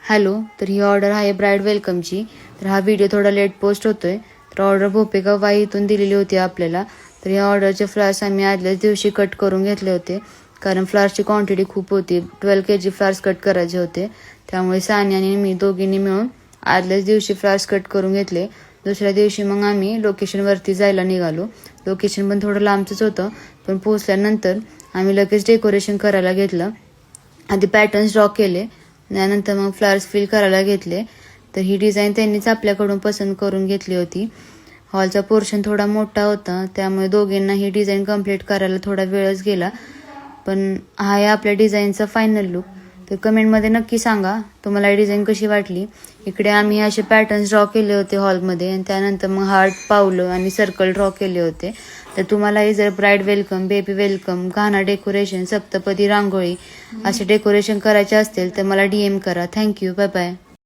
Hello, तर ही order आहे bride वेलकमची. तर हा व्हिडिओ थोडा लेट पोस्ट होतोय. तर ऑर्डर भोपेगाव इथून दिलेली होती आपल्याला. तर या ऑर्डरचे फ्लावर्स आम्ही आदल्याच दिवशी कट करून घेतले होते, कारण फ्लावर्सची क्वांटिटी खूप होती. 12 kg फ्लावर्स कट करायचे होते. त्यामुळे सानी आणि मी दोघींनी मिळून आदल्याच दिवशी फ्लावर्स कट करून घेतले. दुसऱ्या दिवशी मग आम्ही लोकेशनवरती जायला निघालो. लोकेशन पण थोडं लांबचंच होतं, पण पोहोचल्यानंतर आम्ही लगेच डेकोरेशन करायला घेतलं. आधी पॅटर्न्स ड्रॉ केले, त्यानंतर मग फ्लावर्स फिल करायला घेतले. तर ही डिझाईन त्यांनीच आपल्याकडून पसंत करून घेतली होती. हॉलचा पोर्शन थोडा मोठा होता, त्यामुळे दोघींना ही डिझाईन कंप्लीट करायला थोडा वेळच गेला. पण हा आहे आपल्या डिझाईनचा फायनल लुक. तर कमेंटमध्ये नक्की सांगा तुम्हाला ही डिझाईन कशी वाटली. इकडे आम्ही असे पॅटर्न्स ड्रॉ केले होते हॉलमध्ये, आणि त्यानंतर मग हार्ट, पावलं आणि सर्कल ड्रॉ केले होते. तर तुम्हालाही जर ब्राईड वेलकम, बेबी वेलकम, गाणा डेकोरेशन, सप्तपदी रांगोळी असे डेकोरेशन करायचे असतील तर मला DM करा. Thank you, bye bye.